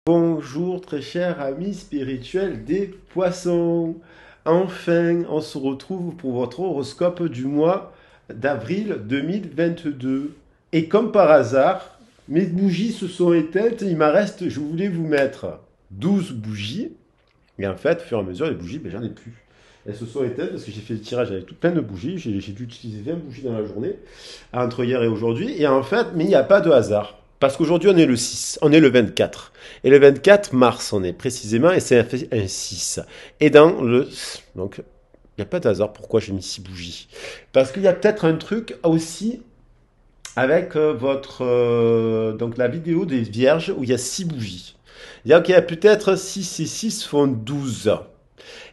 Bonjour très cher ami spirituel des poissons. Enfin, on se retrouve pour votre horoscope du mois d'avril 2022. Et comme par hasard, mes bougies se sont éteintes, il m'en reste, je voulais vous mettre 12 bougies. Et en fait, au fur et à mesure, les bougies, j'en ai plus. Elles se sont éteintes parce que j'ai fait le tirage avec tout plein de bougies. J'ai dû utiliser 20 bougies dans la journée, entre hier et aujourd'hui. Et en fait, mais il n'y a pas de hasard. Parce qu'aujourd'hui, on est le 6, on est le 24. Et le 24 mars, on est précisément, et c'est un 6. Et dans le... Donc, il n'y a pas de hasard pourquoi j'ai mis 6 bougies. Parce qu'il y a peut-être un truc aussi avec donc la vidéo des vierges où il y a 6 bougies. Donc, il y a peut-être 6 et 6 font 12.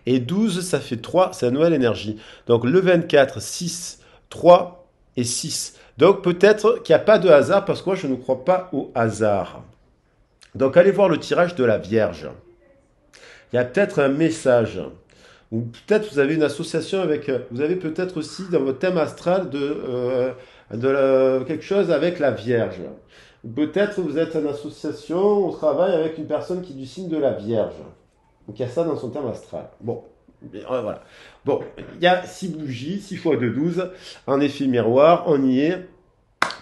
Et 12, ça fait 3, c'est la nouvelle énergie. Donc le 24, 6, 3 et 6. Donc peut-être qu'il n'y a pas de hasard parce que moi je ne crois pas au hasard. Donc allez voir le tirage de la Vierge. Il y a peut-être un message. Ou peut-être vous avez une association avec... Vous avez peut-être aussi dans votre thème astral quelque chose avec la Vierge. Peut-être vous êtes en association, au travail avec une personne qui est du signe de la Vierge. Donc il y a ça dans son thème astral. Bon, voilà. Bon, il y a 6 bougies, 6 fois 2, 12. En effet miroir, on y est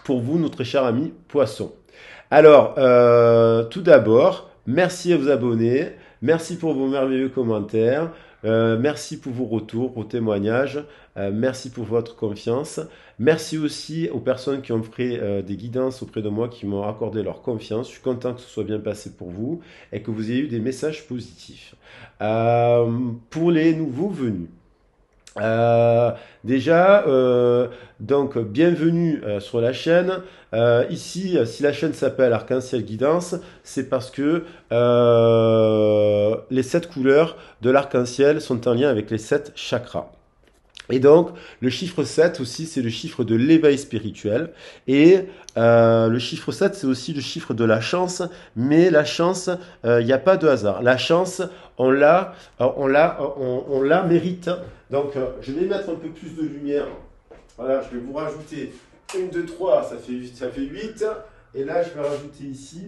pour vous, notre cher ami poisson. Alors, tout d'abord, merci à vous abonner. Merci pour vos merveilleux commentaires. Merci pour vos retours, vos témoignages. Merci pour votre confiance. Merci aussi aux personnes qui ont pris des guidances auprès de moi, qui m'ont accordé leur confiance. Je suis content que ce soit bien passé pour vous et que vous ayez eu des messages positifs. Pour les nouveaux venus. Déjà, donc bienvenue sur la chaîne. Ici, si la chaîne s'appelle Arc-en-Ciel Guidance, c'est parce que les 7 couleurs de l'arc-en-ciel sont en lien avec les 7 chakras. Et donc, le chiffre 7 aussi, c'est le chiffre de l'éveil spirituel. Et le chiffre 7, c'est aussi le chiffre de la chance. Mais la chance, il n'y a pas de hasard. La chance, on la mérite. Donc, je vais mettre un peu plus de lumière. Voilà, je vais vous rajouter 1, 2, 3, ça fait 8. Et là, je vais rajouter ici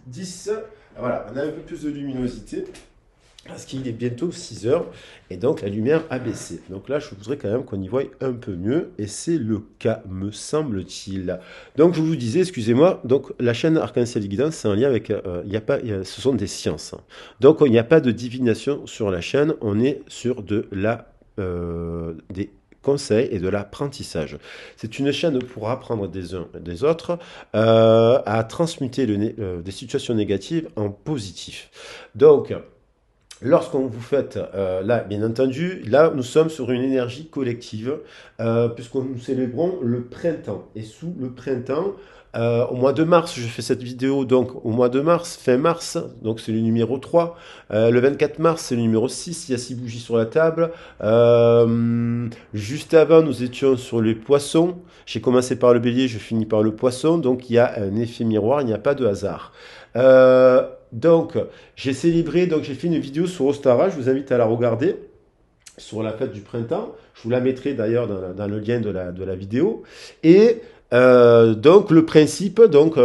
10. Voilà, on a un peu plus de luminosité. Parce qu'il est bientôt 6 heures et donc la lumière a baissé. Donc là, je voudrais quand même qu'on y voie un peu mieux et c'est le cas, me semble-t-il. Donc je vous disais, excusez-moi, donc la chaîne Arc-en-Ciel Guidance, c'est un lien avec, ce sont des sciences. Donc il n'y a pas de divination sur la chaîne, on est sur des conseils et de l'apprentissage. C'est une chaîne pour apprendre des uns et des autres à transmuter des situations négatives en positif. Donc, lorsqu'on vous faites, là, bien entendu, là, nous sommes sur une énergie collective, puisque nous célébrons le printemps. Et sous le printemps, au mois de mars, je fais cette vidéo, donc au mois de mars, fin mars, donc c'est le numéro 3. Le 24 mars, c'est le numéro 6, il y a 6 bougies sur la table. Juste avant, nous étions sur les poissons. J'ai commencé par le bélier, je finis par le poisson, donc il y a un effet miroir, il n'y a pas de hasard. Donc, j'ai célébré, donc j'ai fait une vidéo sur Ostara, je vous invite à la regarder, sur la fête du printemps. Je vous la mettrai d'ailleurs dans le lien de la vidéo. Et donc, le principe, donc,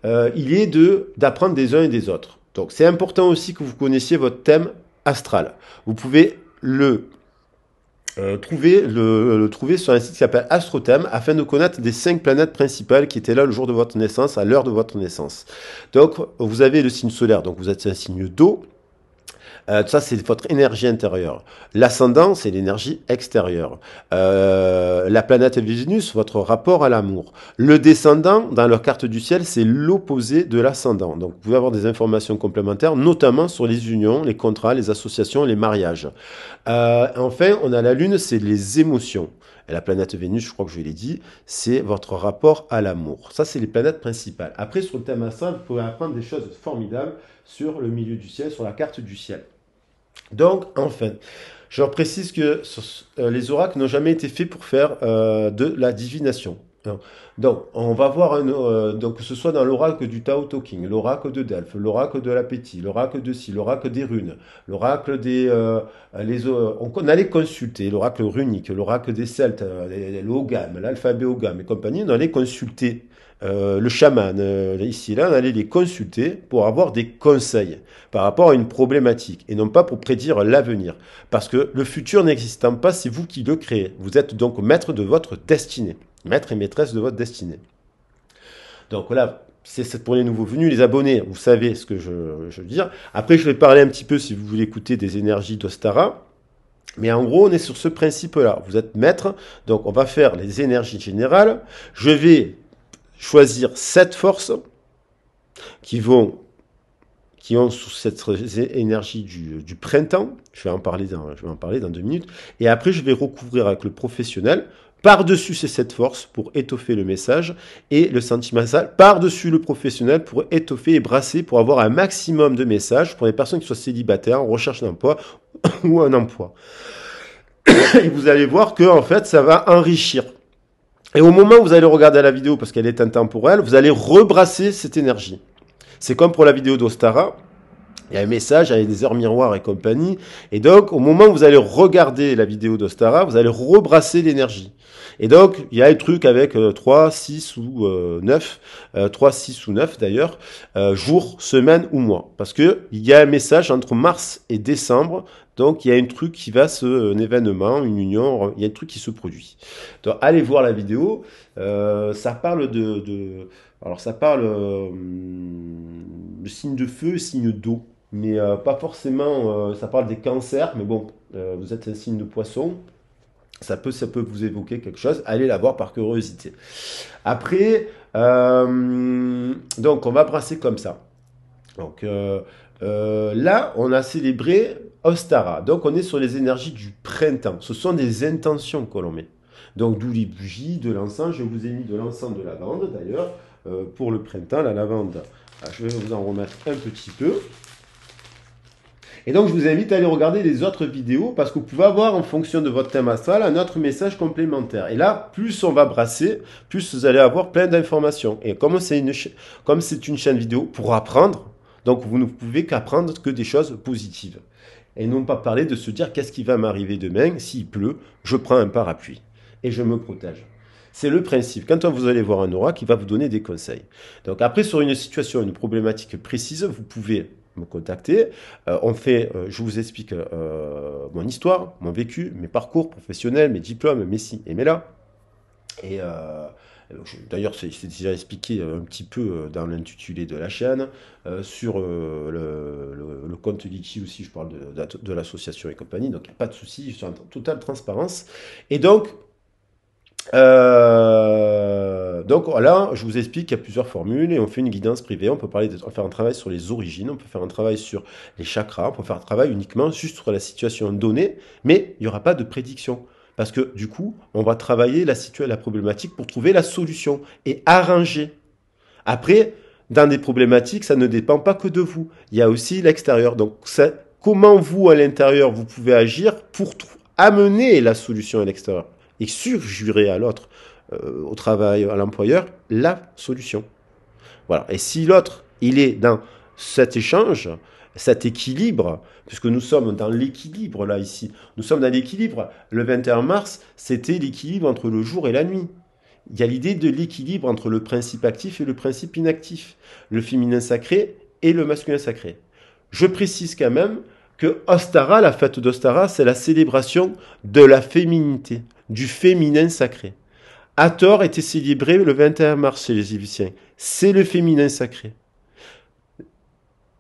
il est d'apprendre des uns et des autres. Donc, c'est important aussi que vous connaissiez votre thème astral. Vous pouvez le trouver sur un site qui s'appelle AstroThème afin de connaître les 5 planètes principales qui étaient là le jour de votre naissance, à l'heure de votre naissance. Donc, vous avez le signe solaire, donc vous êtes un signe d'eau. Ça, c'est votre énergie intérieure. L'ascendant, c'est l'énergie extérieure. La planète Vénus, votre rapport à l'amour. Le descendant, dans leur carte du ciel, c'est l'opposé de l'ascendant. Donc, vous pouvez avoir des informations complémentaires, notamment sur les unions, les contrats, les associations, les mariages. Enfin, on a la Lune, c'est les émotions. Et la planète Vénus, je crois que je l'ai dit, c'est votre rapport à l'amour. Ça, c'est les planètes principales. Après, sur le thème astral, vous pouvez apprendre des choses formidables sur le milieu du ciel, sur la carte du ciel. Donc, enfin, je leur précise que les oracles n'ont jamais été faits pour faire de la divination. Donc, on va voir donc que ce soit dans l'oracle du Tao Te Ching, l'oracle de Delphes, l'oracle de l'appétit, l'oracle de Si, l'oracle des runes, l'oracle on allait consulter l'oracle runique, l'oracle des Celtes, le Hogam, l'alphabet Hogam et compagnie, on allait consulter le chaman, ici et là, on allait les consulter pour avoir des conseils par rapport à une problématique et non pas pour prédire l'avenir. Parce que le futur n'existant pas, c'est vous qui le créez. Vous êtes donc maître de votre destinée, maître et maîtresse de votre destinée. Donc voilà, c'est pour les nouveaux venus, les abonnés, vous savez ce que je veux dire. Après, je vais parler un petit peu, si vous voulez écouter, des énergies d'Ostara. Mais en gros, on est sur ce principe-là. Vous êtes maître, donc on va faire les énergies générales. Je vais choisir 7 forces qui ont sous cette énergie du printemps. Je vais en parler dans 2 minutes. Et après, je vais recouvrir avec le professionnel par-dessus ces 7 forces pour étoffer le message et le sentimental par-dessus le professionnel pour étoffer et brasser pour avoir un maximum de messages pour les personnes qui soient célibataires, en recherche d'emploi ou un emploi. Et vous allez voir que en fait, ça va enrichir. Et au moment où vous allez regarder la vidéo, parce qu'elle est intemporelle, vous allez rebrasser cette énergie. C'est comme pour la vidéo d'Ostara. Il y a un message, il y a des heures miroirs et compagnie. Et donc, au moment où vous allez regarder la vidéo d'Ostara, vous allez rebrasser l'énergie. Et donc, il y a un truc avec 3, 6 ou 9, 3, 6 ou 9 d'ailleurs, jours, semaines ou mois. Parce que il y a un message entre mars et décembre. Donc, il y a un truc qui va un événement, une union, il y a un truc qui se produit. Donc, allez voir la vidéo. Ça parle alors, ça parle de signe de feu, signe d'eau. Mais pas forcément, ça parle des cancers, mais bon, vous êtes un signe de poisson, ça peut vous évoquer quelque chose, allez la voir par curiosité. Après, donc on va brasser comme ça. Donc là, on a célébré Ostara, donc on est sur les énergies du printemps, ce sont des intentions que l'on met. Donc d'où les bougies, de l'encens, je vous ai mis de l'encens de lavande d'ailleurs, pour le printemps, la lavande, je vais vous en remettre un petit peu. Et donc, je vous invite à aller regarder les autres vidéos parce que vous pouvez avoir, en fonction de votre thème astral, un autre message complémentaire. Et là, plus on va brasser, plus vous allez avoir plein d'informations. Et comme c'est une chaîne vidéo pour apprendre, donc vous ne pouvez qu'apprendre que des choses positives. Et non pas parler de se dire qu'est-ce qui va m'arriver demain, s'il pleut, je prends un parapluie et je me protège. C'est le principe. Quand vous allez voir un aura qui va vous donner des conseils. Donc après, sur une situation, une problématique précise, vous pouvez me contacter. Je vous explique mon histoire, mon vécu, mes parcours professionnels, mes diplômes, mes ci et mes là. Et d'ailleurs, c'est déjà expliqué un petit peu dans l'intitulé de la chaîne. Sur le compte Litchi aussi, je parle de l'association et compagnie. Donc, il n'y a pas de souci, je suis en totale transparence. Et donc là, je vous explique qu'il y a plusieurs formules et on fait une guidance privée. On peut faire un travail sur les origines, on peut faire un travail sur les chakras, on peut faire un travail uniquement juste sur la situation donnée, mais il n'y aura pas de prédiction. Parce que du coup, on va travailler la problématique pour trouver la solution et arranger. Après, dans des problématiques, ça ne dépend pas que de vous. Il y a aussi l'extérieur. Donc, comment vous, à l'intérieur, vous pouvez agir pour amener la solution à l'extérieur et suggérer à l'autre, au travail, à l'employeur, la solution. Voilà. Et si l'autre, il est dans cet échange, cet équilibre, puisque nous sommes dans l'équilibre là ici, nous sommes dans l'équilibre. Le 21 mars, c'était l'équilibre entre le jour et la nuit. Il y a l'idée de l'équilibre entre le principe actif et le principe inactif, le féminin sacré et le masculin sacré. Je précise quand même que Ostara, la fête d'Ostara, c'est la célébration de la féminité, du féminin sacré. Hathor était célébré le 21 mars chez les Égyptiens. C'est le féminin sacré.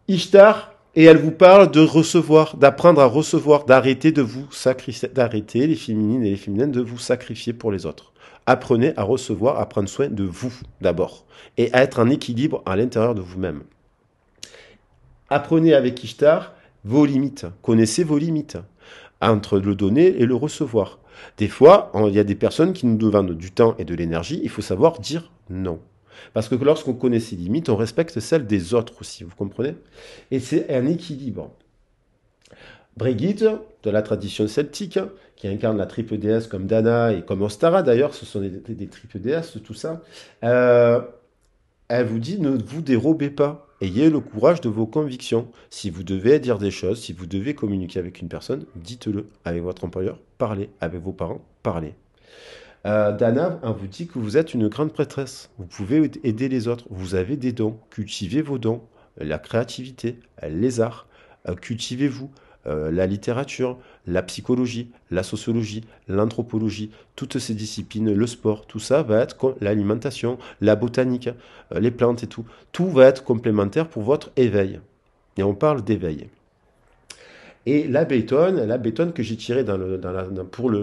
Ishtar, et elle vous parle de recevoir, d'apprendre à recevoir, d'arrêter de vous sacrifier, d'arrêter les féminines et les féminines de vous sacrifier pour les autres. Apprenez à recevoir, à prendre soin de vous d'abord et à être en équilibre à l'intérieur de vous-même. Apprenez avec Ishtar vos limites, connaissez vos limites entre le donner et le recevoir. Des fois, il y a des personnes qui nous demandent du temps et de l'énergie, il faut savoir dire non. Parce que lorsqu'on connaît ses limites, on respecte celles des autres aussi, vous comprenez? Et c'est un équilibre. Brigitte, de la tradition celtique, qui incarne la triple déesse comme Dana et comme Ostara d'ailleurs, ce sont des triples déesses, tout ça, elle vous dit, ne vous dérobez pas. Ayez le courage de vos convictions. Si vous devez dire des choses, si vous devez communiquer avec une personne, dites-le avec votre employeur, parlez avec vos parents, parlez. Dana, on vous dit que vous êtes une grande prêtresse. Vous pouvez aider les autres. Vous avez des dons. Cultivez vos dons. La créativité, les arts. Cultivez-vous. La littérature, la psychologie, la sociologie, l'anthropologie, toutes ces disciplines, le sport, tout ça va être l'alimentation, la botanique, les plantes et tout. Tout va être complémentaire pour votre éveil. Et on parle d'éveil. Et la bétonne que j'ai tirée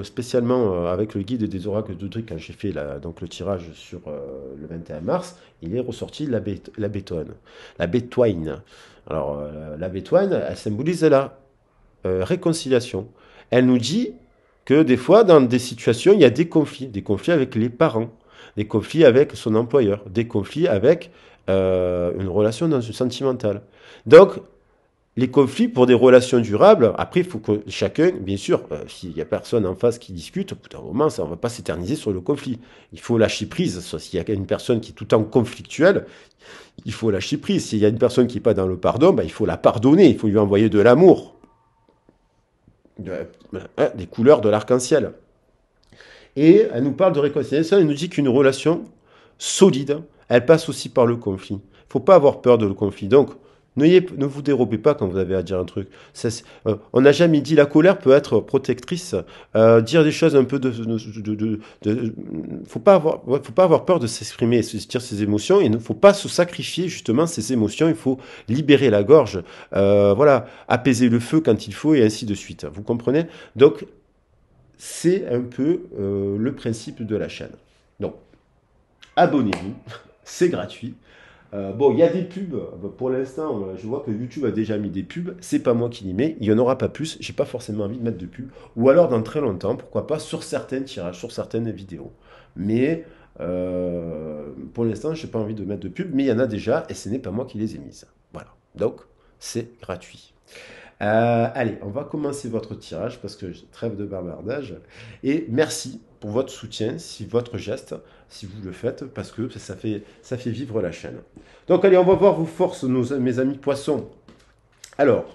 spécialement avec le guide des oracles de Druid, quand j'ai fait donc le tirage sur le 21 mars, il est ressorti la bétonne, la bétoine. Alors, la bétoine, elle symbolise la réconciliation. Elle nous dit que des fois, dans des situations, il y a des conflits avec les parents, des conflits avec son employeur, des conflits avec une relation sentimentale. Donc, les conflits pour des relations durables, après, il faut que chacun, bien sûr, s'il n'y a personne en face qui discute, au bout d'un moment, ça, on ne va pas s'éterniser sur le conflit. Il faut lâcher prise. S'il y a une personne qui est tout le temps conflictuelle, il faut lâcher prise. S'il y a une personne qui n'est pas dans le pardon, ben, il faut la pardonner, il faut lui envoyer de l'amour, des couleurs de l'arc-en-ciel. Et elle nous parle de réconciliation, elle nous dit qu'une relation solide, elle passe aussi par le conflit. Il ne faut pas avoir peur de le conflit. Donc, ne vous dérobez pas quand vous avez à dire un truc. On n'a jamais dit la colère peut être protectrice. Dire des choses un peu faut pas avoir peur de s'exprimer, de dire ses émotions. Il ne faut pas se sacrifier justement ses émotions. Il faut libérer la gorge, voilà, apaiser le feu quand il faut et ainsi de suite. Vous comprenez? Donc c'est un peu le principe de la chaîne. Donc abonnez-vous, c'est gratuit. Bon, il y a des pubs. Pour l'instant, je vois que YouTube a déjà mis des pubs. C'est pas moi qui les mets. Il n'y en aura pas plus. J'ai pas forcément envie de mettre de pubs. Ou alors dans très longtemps, pourquoi pas sur certains tirages, sur certaines vidéos. Mais pour l'instant, j'ai pas envie de mettre de pubs. Mais il y en a déjà et ce n'est pas moi qui les ai mises. Voilà. Donc, c'est gratuit. Allez, on va commencer votre tirage parce que trêve de bavardage. Et merci pour votre soutien, si votre geste, si vous le faites, parce que ça fait vivre la chaîne. Donc allez, on va voir vos forces, mes amis poissons. Alors,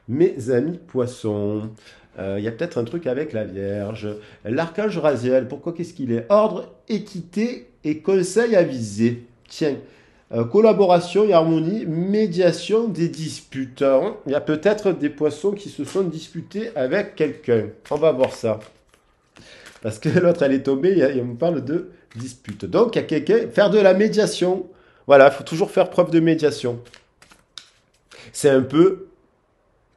mes amis poissons, il y a peut-être un truc avec la Vierge. L'archange Raziel, pourquoi qu'est-ce qu'il est? Ordre, équité et conseil avisé. Tiens. Collaboration et harmonie, médiation des disputes. Il y a peut-être des poissons qui se sont disputés avec quelqu'un. On va voir ça. Parce que l'autre, elle est tombée, on me parle de dispute. Donc, il y a quelqu'un, faire de la médiation. Voilà, il faut toujours faire preuve de médiation. C'est un peu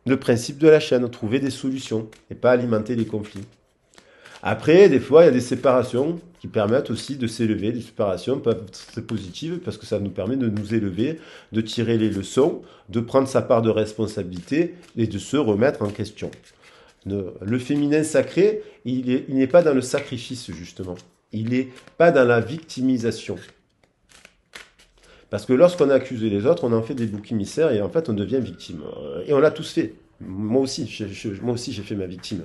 le principe de la chaîne, trouver des solutions et pas alimenter les conflits. Après, des fois, il y a des séparations qui permettent aussi de s'élever. Les séparations peuvent être très positives parce que ça nous permet de nous élever, de tirer les leçons, de prendre sa part de responsabilité et de se remettre en question. Le féminin sacré, il n'est pas dans le sacrifice, justement. Il n'est pas dans la victimisation. Parce que lorsqu'on accuse les autres, on en fait des boucs émissaires et en fait, on devient victime. Et on l'a tous fait. Moi aussi, j'ai fait ma victime.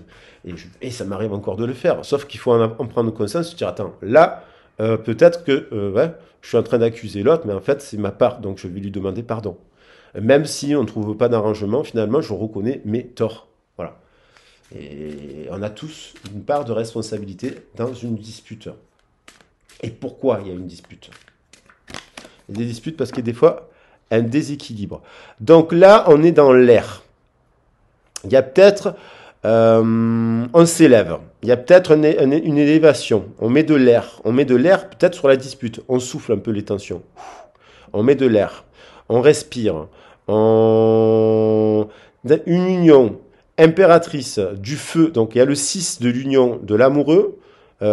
Et ça m'arrive encore de le faire. Sauf qu'il faut en prendre conscience, se dire, attends, là, peut-être que je suis en train d'accuser l'autre, mais en fait, c'est ma part, donc je vais lui demander pardon. Même si on ne trouve pas d'arrangement, finalement, je reconnais mes torts. Voilà. Et on a tous une part de responsabilité dans une dispute. Et pourquoi il y a une dispute? Il y a des disputes parce qu'il y a des fois un déséquilibre. Donc là, on est dans l'air. Il y a peut-être, on s'élève. Il y a peut-être une élévation. On met de l'air. On met de l'air peut-être sur la dispute. On souffle un peu les tensions. On met de l'air. On respire. Une union impératrice du feu. Donc il y a le 6 de l'union de l'amoureux.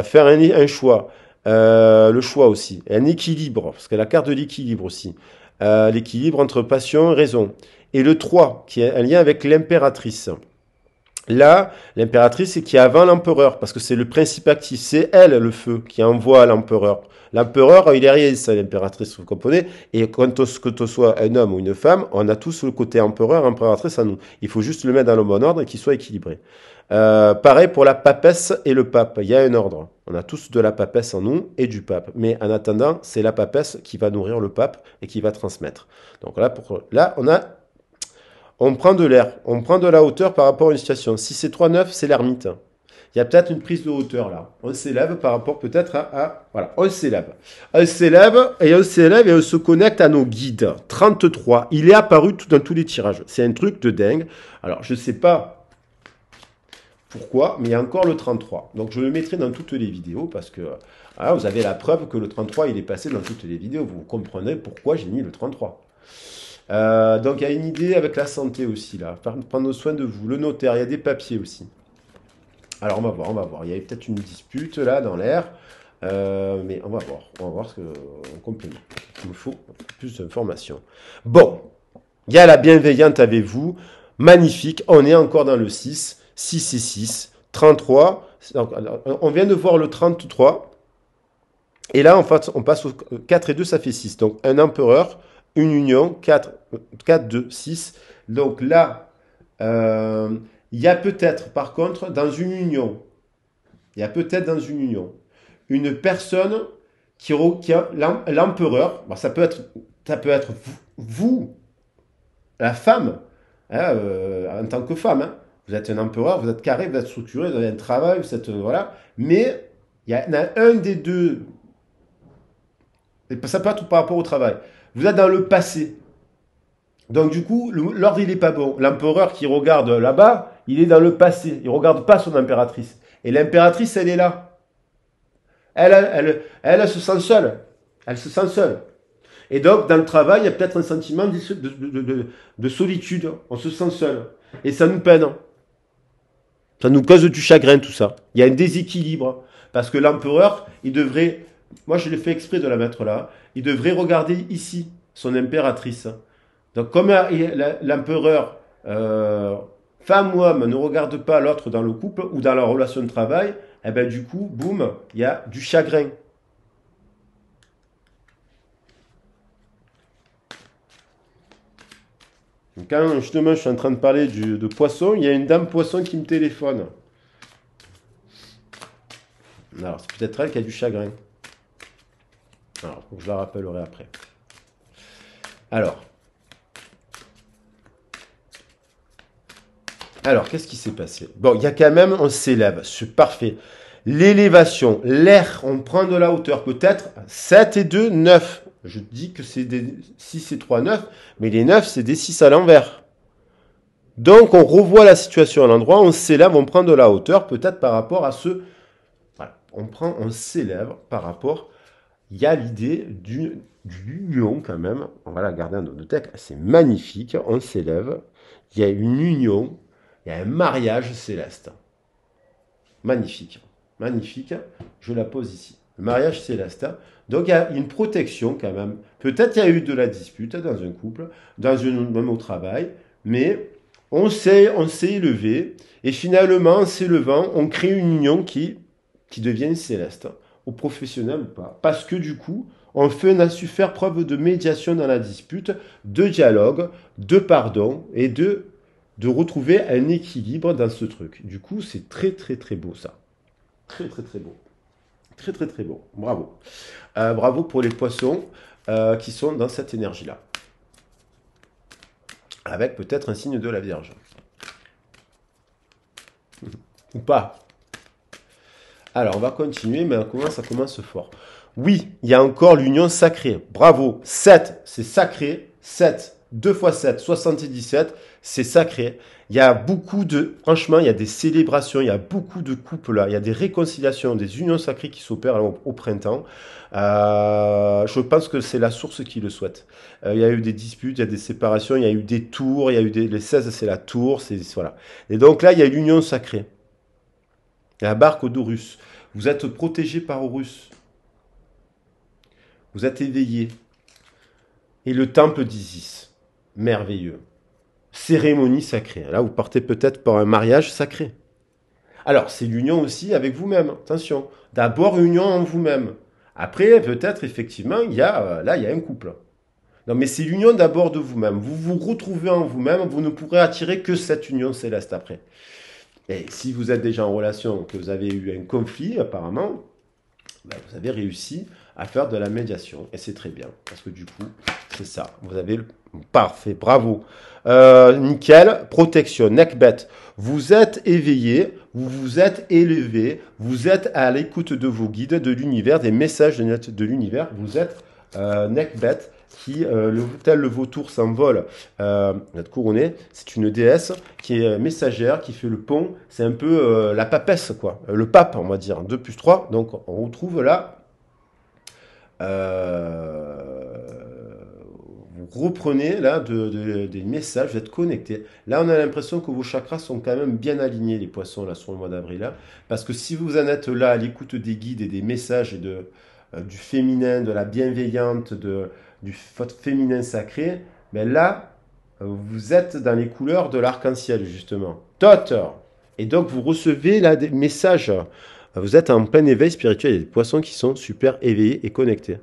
Faire un choix. Le choix aussi. Un équilibre. Parce que la carte de l'équilibre aussi. L'équilibre entre passion et raison. Et le 3, qui est un lien avec l'impératrice. Là, l'impératrice, c'est qui est avant l'empereur, parce que c'est le principe actif. C'est elle, le feu, qui envoie l'empereur. L'empereur, il est rien, c'est l'impératrice, vous comprenez? Et que tu sois un homme ou une femme, on a tous le côté empereur, impératrice en nous. Il faut juste le mettre dans le bon ordre et qu'il soit équilibré. Pareil pour la papesse et le pape. Il y a un ordre. On a tous de la papesse en nous et du pape. Mais en attendant, c'est la papesse qui va nourrir le pape et qui va transmettre. Donc là, on prend de l'air, on prend de la hauteur par rapport à une situation. Si c'est 3-9, c'est l'ermite. Il y a peut-être une prise de hauteur là. On s'élève par rapport peut-être voilà, on s'élève. On s'élève et on s'élève et on se connecte à nos guides. 33, il est apparu dans tous les tirages. C'est un truc de dingue. Alors, je ne sais pas pourquoi, mais il y a encore le 33. Donc, je le mettrai dans toutes les vidéos parce que voilà, vous avez la preuve que le 33, il est passé dans toutes les vidéos. Vous comprendrez pourquoi j'ai mis le 33. Donc, il y a une idée avec la santé aussi là. Prendre soin de vous. Le notaire, il y a des papiers aussi. Alors, on va voir, on va voir. Il y avait peut-être une dispute là dans l'air. Mais on va voir ce qu'on complément. Il me faut plus d'informations. Bon, il y a la bienveillante avec vous. Magnifique, on est encore dans le 6. 6 et 6. 33. Donc, on vient de voir le 33. Et là, en fait, on passe au 4 et 2, ça fait 6. Donc, un empereur, une union, 4, 2, 6. Donc là, il y a peut-être, par contre, dans une union, une personne qui a l'empereur, bon, ça peut être vous, la femme, hein, en tant que femme. Hein. Vous êtes un empereur, vous êtes carré, vous êtes structuré, vous avez un travail, vous êtes, voilà. Mais il y en a un des deux, et ça peut être par rapport au travail. Vous êtes dans le passé. Donc du coup, l'ordre, il n'est pas bon. L'empereur qui regarde là-bas, il est dans le passé. Il ne regarde pas son impératrice. Et l'impératrice, elle est là. Elle se sent seule. Elle se sent seule. Et donc, dans le travail, il y a peut-être un sentiment de solitude. On se sent seul. Et ça nous peine. Ça nous cause du chagrin, tout ça. Il y a un déséquilibre. Parce que l'empereur, il devrait... Moi, je l'ai fait exprès de la mettre là. Il devrait regarder ici, son impératrice. Donc, comme l'empereur, femme ou homme, ne regarde pas l'autre dans le couple ou dans la relation de travail, eh ben, du coup, boum, il y a du chagrin. Donc, quand justement je suis en train de parler de poisson, il y a une dame poisson qui me téléphone. Alors, c'est peut-être elle qui a du chagrin. Alors, je la rappellerai après. Alors, qu'est-ce qui s'est passé? Bon, il y a quand même, on s'élève, c'est parfait. L'élévation, l'air, on prend de la hauteur, peut-être 7 et 2, 9. Je dis que c'est des 6 et 3, 9, mais les 9, c'est des 6 à l'envers. Donc, on revoit la situation à l'endroit, on s'élève, on prend de la hauteur, peut-être par rapport à ce... Voilà, on s'élève par rapport... Il y a l'idée d'une union quand même, on va la garder en note, c'est magnifique, on s'élève, il y a une union, il y a un mariage céleste. Magnifique, magnifique, je la pose ici. Le mariage céleste. Donc il y a une protection quand même. Peut-être il y a eu de la dispute dans un couple, même au travail, mais on s'est élevé, et finalement, en s'élevant, on crée une union qui devient céleste. Au professionnel ou pas. Parce que du coup, on a su faire preuve de médiation dans la dispute, de dialogue, de pardon et de retrouver un équilibre dans ce truc. Du coup, c'est très très très beau ça. Très très très beau. Très très très beau. Bravo. Bravo pour les poissons qui sont dans cette énergie-là. Avec peut-être un signe de la Vierge. Ou pas. Alors, on va continuer, mais ça commence fort. Oui, il y a encore l'union sacrée. Bravo. 7, c'est sacré. 7, 2 x 7, 77, c'est sacré. Il y a beaucoup de... Franchement, il y a des célébrations, il y a beaucoup de couples là. Il y a des réconciliations, des unions sacrées qui s'opèrent au printemps. Je pense que c'est la source qui le souhaite. Il y a eu des disputes, il y a des séparations, il y a eu des tours, il y a eu les 16, c'est la tour. Voilà. Et donc là, il y a l'union sacrée. La barque d'Horus. Vous êtes protégé par Horus. Vous êtes éveillé. Et le temple d'Isis. Merveilleux. Cérémonie sacrée. Là, vous partez peut-être par un mariage sacré. Alors, c'est l'union aussi avec vous-même. Attention. D'abord, union en vous-même. Après, peut-être, effectivement, il y a un couple. Non, mais c'est l'union d'abord de vous-même. Vous vous retrouvez en vous-même. Vous ne pourrez attirer que cette union céleste après. Et si vous êtes déjà en relation, que vous avez eu un conflit, apparemment, ben, vous avez réussi à faire de la médiation. Et c'est très bien, parce que du coup, c'est ça. Vous avez le... Parfait, bravo. Nickel, protection, neckbet. Vous êtes éveillé, vous vous êtes élevé, vous êtes à l'écoute de vos guides, de l'univers, des messages de l'univers. Vous êtes neckbet qui, tel le vautour s'envole, vous êtes couronné. C'est une déesse qui est messagère, qui fait le pont. C'est un peu la papesse, quoi. Le pape, on va dire. 2 plus 3. Donc, on retrouve là... vous reprenez là des messages, vous êtes connectés. Là, on a l'impression que vos chakras sont quand même bien alignés, les poissons, là, sur le mois d'avril. Là. Parce que si vous en êtes là à l'écoute des guides et des messages et du féminin, de la bienveillante, du votre féminin sacré, ben là, vous êtes dans les couleurs de l'arc-en-ciel, justement. Totter. Et donc, vous recevez là des messages. Vous êtes en plein éveil spirituel. Il y a des poissons qui sont super éveillés et connectés.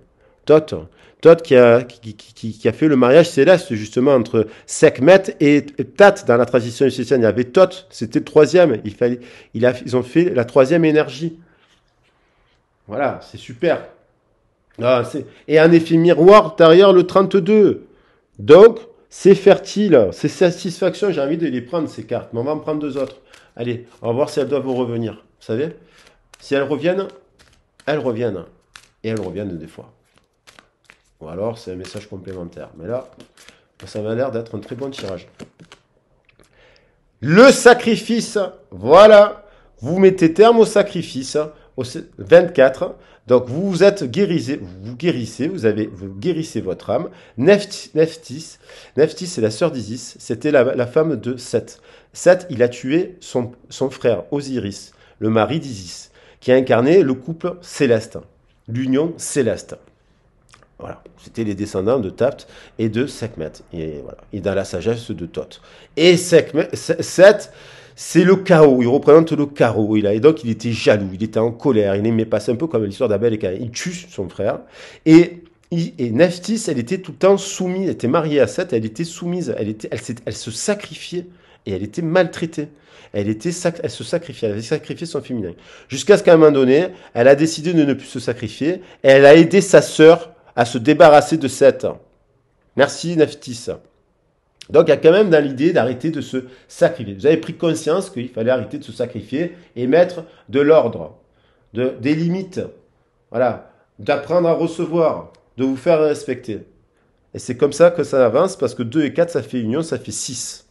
Totter. Thoth qui a fait le mariage céleste justement entre Sekhmet et Tat dans la tradition égyptienne. Il y avait Thoth, c'était le troisième. Ils ont fait la troisième énergie. Voilà, c'est super. Et un effet miroir derrière le 32. Donc, c'est fertile, c'est satisfaction. J'ai envie de les prendre ces cartes, mais on va en prendre 2 autres. Allez, on va voir si elles doivent revenir. Vous savez, si elles reviennent, elles reviennent. Et elles reviennent des fois. Ou alors, c'est un message complémentaire. Mais là, ça m'a l'air d'être un très bon tirage. Le sacrifice. Voilà. Vous mettez terme au sacrifice. Au 24. Donc, vous êtes guérissez. Vous guérissez. Vous guérissez votre âme. Nephthys, c'est la sœur d'Isis. C'était la femme de Seth. Seth, il a tué son frère, Osiris, le mari d'Isis, qui a incarné le couple céleste. L'union céleste. Voilà, c'était les descendants de Tapt et de Sekhmet, et, voilà. Et dans la sagesse de Thoth. Et Seth, c'est le chaos, il représente le chaos, et donc il était jaloux, il était en colère, il n'aimait pas, c'est un peu comme l'histoire d'Abel et Caïn, il tue son frère, et Nephthys, elle était tout le temps soumise, elle était mariée à Seth, elle était soumise, elle se sacrifiait, et elle était maltraitée. Elle se sacrifiait, elle avait sacrifié son féminin. Jusqu'à ce qu'à un moment donné, elle a décidé de ne plus se sacrifier, et elle a aidé sa sœur à se débarrasser de Seth. Merci Nephthys. Donc il y a quand même dans l'idée d'arrêter de se sacrifier. Vous avez pris conscience qu'il fallait arrêter de se sacrifier et mettre de l'ordre, des limites. Voilà, d'apprendre à recevoir, de vous faire respecter. Et c'est comme ça que ça avance, parce que 2 et 4, ça fait union, ça fait 6.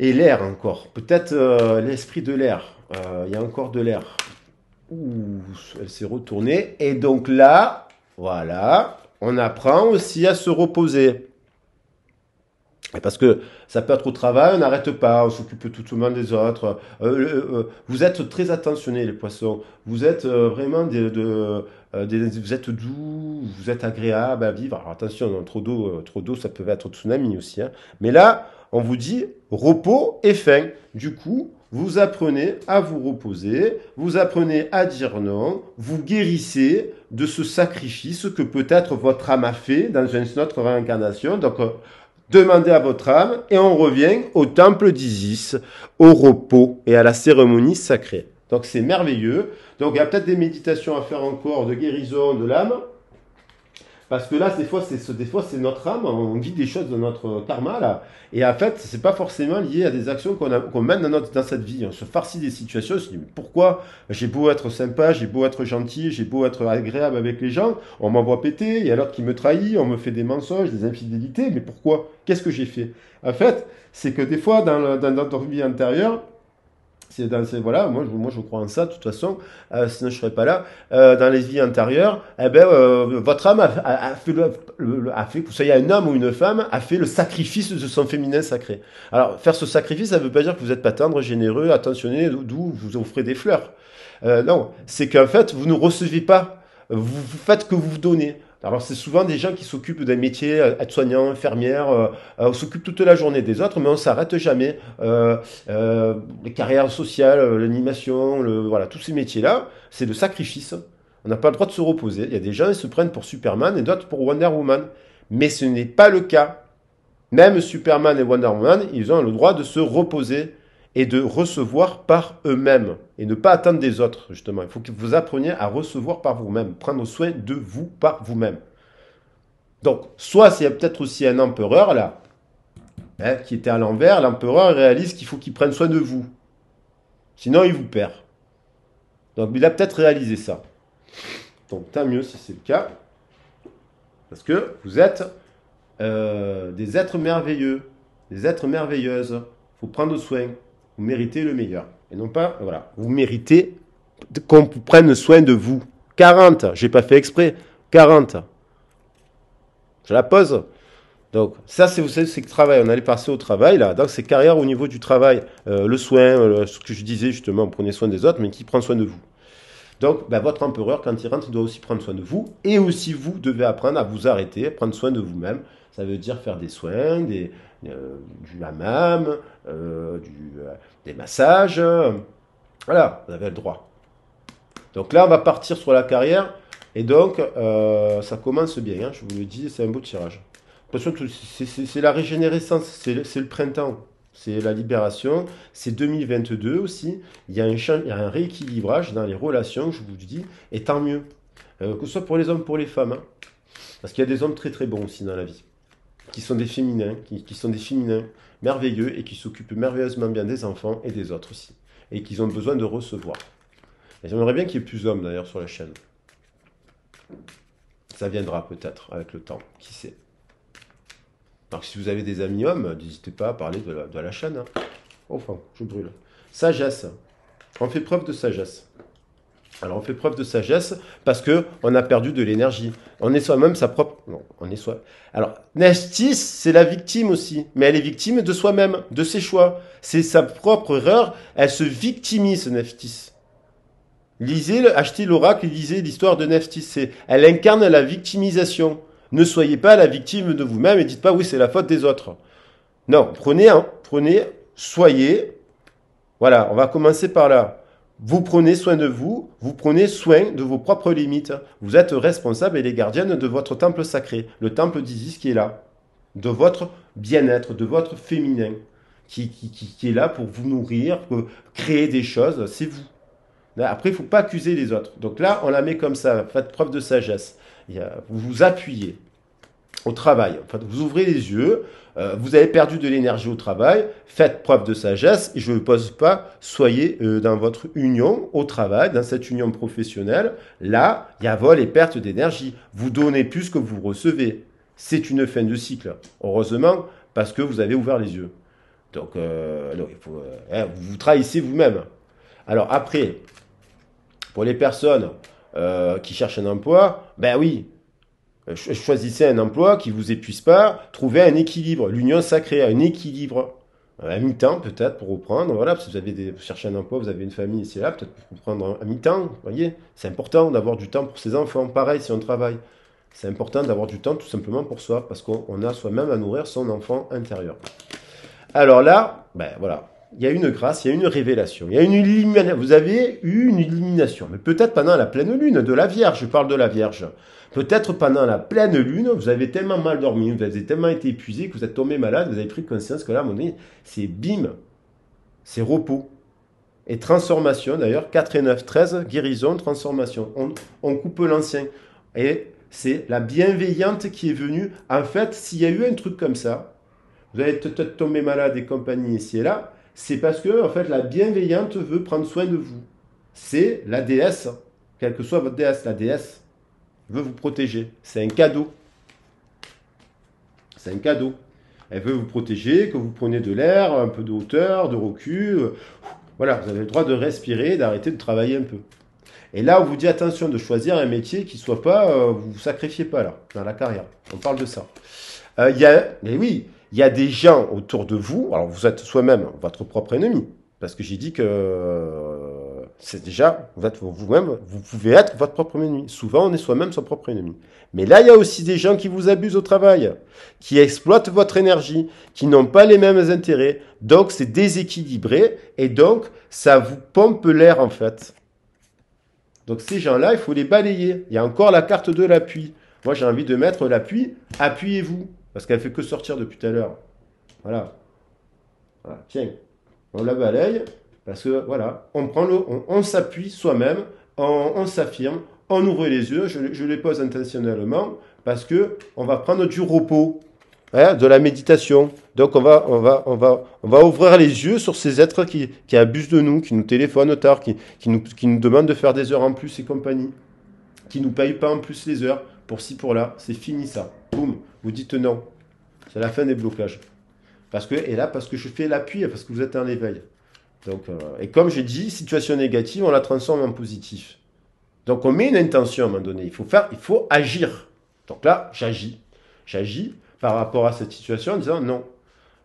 Et l'air encore. Peut-être l'esprit de l'air. Il y a encore de l'air. Ouh, elle s'est retournée. Et donc là, voilà, on apprend aussi à se reposer. Et parce que ça peut être au travail, on n'arrête pas, on s'occupe tout le monde des autres. Vous êtes très attentionnés, les poissons. Vous êtes vraiment vous êtes doux, vous êtes agréable à vivre. Alors attention, non, trop d'eau, ça peut être tsunami aussi. Hein. Mais là, on vous dit repos et faim. Du coup, vous apprenez à vous reposer, vous apprenez à dire non, vous guérissez de ce sacrifice que peut-être votre âme a fait dans une autre réincarnation. Donc, demandez à votre âme et on revient au temple d'Isis, au repos et à la cérémonie sacrée. Donc, c'est merveilleux. Donc, il y a peut-être des méditations à faire encore de guérison de l'âme. Parce que là, des fois, c'est notre âme, on vit des choses dans notre karma, là. Et en fait, c'est pas forcément lié à des actions qu'on mène dans cette vie. On se farcit des situations, on se dit, mais pourquoi j'ai beau être sympa, j'ai beau être gentil, j'ai beau être agréable avec les gens, on m'envoie péter, il y a l'autre qui me trahit, on me fait des mensonges, des infidélités, mais pourquoi? Qu'est-ce que j'ai fait? En fait, c'est que des fois, dans notre vie intérieure, voilà, moi je crois en ça de toute façon, sinon je serais pas là. Dans les vies antérieures, votre âme a fait que vous soyez un homme ou une femme, a fait le sacrifice de son féminin sacré. Alors faire ce sacrifice, ça veut pas dire que vous n'êtes pas tendre, généreux, attentionné, d'où vous offrez des fleurs. Non, c'est qu'en fait vous ne recevez pas, vous faites que vous donnez. Alors c'est souvent des gens qui s'occupent d'un métier, aide-soignant, infirmière, on s'occupe toute la journée des autres, mais on s'arrête jamais. Les carrières sociales, l'animation, voilà, tous ces métiers-là, c'est le sacrifice. On n'a pas le droit de se reposer. Il y a des gens qui se prennent pour Superman et d'autres pour Wonder Woman. Mais ce n'est pas le cas. Même Superman et Wonder Woman, ils ont le droit de se reposer et de recevoir par eux-mêmes et ne pas attendre des autres, justement. Il faut que vous appreniez à recevoir par vous-même, prendre soin de vous par vous-même. Donc, soit c'est peut-être aussi un empereur, là, hein, qui était à l'envers, l'empereur réalise qu'il faut qu'il prenne soin de vous. Sinon, il vous perd. Donc, il a peut-être réalisé ça. Donc, tant mieux si c'est le cas. Parce que vous êtes des êtres merveilleux, des êtres merveilleuses. Il faut prendre soin. Vous méritez le meilleur. Et non pas, voilà, vous méritez qu'on prenne soin de vous. 40, j'ai pas fait exprès. 40. Je la pose. Donc, ça, vous savez, c'est le travail. On allait passer au travail, là. Donc, c'est carrière au niveau du travail. Le soin, ce que je disais, justement, prenez soin des autres, mais qui prend soin de vous. Donc, ben, votre empereur, quand il rentre, il doit aussi prendre soin de vous. Et aussi, vous devez apprendre à vous arrêter, à prendre soin de vous-même. Ça veut dire faire des soins, du hammam, des massages. Voilà, vous avez le droit. Donc là, on va partir sur la carrière. Et donc, ça commence bien, hein, je vous le dis, c'est un beau tirage. Attention, c'est la régénérescence, c'est le printemps, c'est la libération, c'est 2022 aussi. Il y a un rééquilibrage dans les relations, je vous le dis, et tant mieux. Que ce soit pour les hommes, pour les femmes. Hein. Parce qu'il y a des hommes très très bons aussi dans la vie, qui sont des féminins, qui sont des féminins merveilleux et qui s'occupent merveilleusement bien des enfants et des autres aussi. Et qui ont besoin de recevoir. Et j'aimerais bien qu'il y ait plus d'hommes d'ailleurs sur la chaîne. Ça viendra peut-être avec le temps, qui sait. Alors si vous avez des amis hommes, n'hésitez pas à parler de la chaîne. Hein. Enfin, je brûle. Sagesse. On fait preuve de sagesse. Alors on fait preuve de sagesse parce que on a perdu de l'énergie. On est soi-même sa propre... Non, on est soi... Alors, Nephthys, c'est la victime aussi. Mais elle est victime de soi-même, de ses choix. C'est sa propre erreur. Elle se victimise, Nephthys. Achetez l'oracle et lisez l'histoire de Nephthys. Elle incarne la victimisation. Ne soyez pas la victime de vous-même et dites pas oui, c'est la faute des autres. Non, prenez, soyez. Voilà, on va commencer par là. Vous prenez soin de vous, vous prenez soin de vos propres limites. Vous êtes responsable et les gardiennes de votre temple sacré, le temple d'Isis qui est là, de votre bien-être, de votre féminin, qui est là pour vous nourrir, pour créer des choses, c'est vous. Après, il ne faut pas accuser les autres. Donc là, on la met comme ça, faites preuve de sagesse. Vous vous appuyez au travail. Enfin, vous ouvrez les yeux, vous avez perdu de l'énergie au travail, faites preuve de sagesse. Et je ne pose pas, soyez dans votre union au travail, dans cette union professionnelle. Là, il y a vol et perte d'énergie. Vous donnez plus que vous recevez. C'est une fin de cycle. Heureusement, parce que vous avez ouvert les yeux. Donc, il faut, vous trahissez vous-même. Alors après, pour les personnes qui cherchent un emploi, ben oui, choisissez un emploi qui ne vous épuise pas, trouvez un équilibre, l'union sacrée, un équilibre, à mi-temps peut-être pour reprendre, voilà, parce que vous cherchez un emploi, vous avez une famille ici et là, peut-être pour prendre à mi-temps, vous voyez, c'est important d'avoir du temps pour ses enfants, pareil si on travaille, c'est important d'avoir du temps tout simplement pour soi, parce qu'on a soi-même à nourrir son enfant intérieur. Alors là, ben voilà. Il y a une grâce, il y a une révélation, il y a une illumination. Vous avez eu une illumination, mais peut-être pendant la pleine lune de la Vierge, je parle de la Vierge. Peut-être pendant la pleine lune, vous avez tellement mal dormi, vous avez tellement été épuisé que vous êtes tombé malade, vous avez pris conscience que là, à un moment donné, c'est bim, c'est repos. Et transformation, d'ailleurs, 4 et 9, 13, guérison, transformation. On coupe l'ancien. Et c'est la bienveillante qui est venue. En fait, s'il y a eu un truc comme ça, vous allez peut-être tomber malade et compagnie ici et là, c'est parce que en fait, la bienveillante veut prendre soin de vous. C'est la déesse, quelle que soit votre déesse, la déesse veut vous protéger. C'est un cadeau. C'est un cadeau. Elle veut vous protéger, que vous preniez de l'air, un peu de hauteur, de recul. Voilà, vous avez le droit de respirer, d'arrêter de travailler un peu. Et là, on vous dit attention de choisir un métier qui ne soit pas, vous vous sacrifiez pas là, dans la carrière. On parle de ça. Mais oui, il y a des gens autour de vous, alors vous êtes soi-même votre propre ennemi, parce que j'ai dit que c'est déjà, vous êtes vous-même, vous pouvez être votre propre ennemi. Souvent, on est soi-même son propre ennemi. Mais là, il y a aussi des gens qui vous abusent au travail, qui exploitent votre énergie, qui n'ont pas les mêmes intérêts, donc c'est déséquilibré, et donc ça vous pompe l'air en fait. Donc ces gens-là, il faut les balayer. Il y a encore la carte de l'appui. Moi, j'ai envie de mettre l'appui, appuyez-vous. Parce qu'elle fait que sortir depuis tout à l'heure. Voilà. Voilà. Tiens. On la balaye parce que voilà, on s'appuie soi-même, on s'affirme, on ouvre les yeux. Je les pose intentionnellement parce que on va prendre du repos, hein, de la méditation. Donc on va ouvrir les yeux sur ces êtres qui abusent de nous, qui nous téléphonent tard, qui nous demandent de faire des heures en plus et compagnie, qui nous payent pas en plus les heures pour ci pour là. C'est fini ça. Boum. Vous dites non. C'est la fin des blocages. Parce que je fais l'appui, parce que vous êtes en éveil. Donc, et comme j'ai dit, situation négative, on la transforme en positif. Donc on met une intention à un moment donné. Il faut agir. Donc là, j'agis. J'agis par rapport à cette situation en disant non,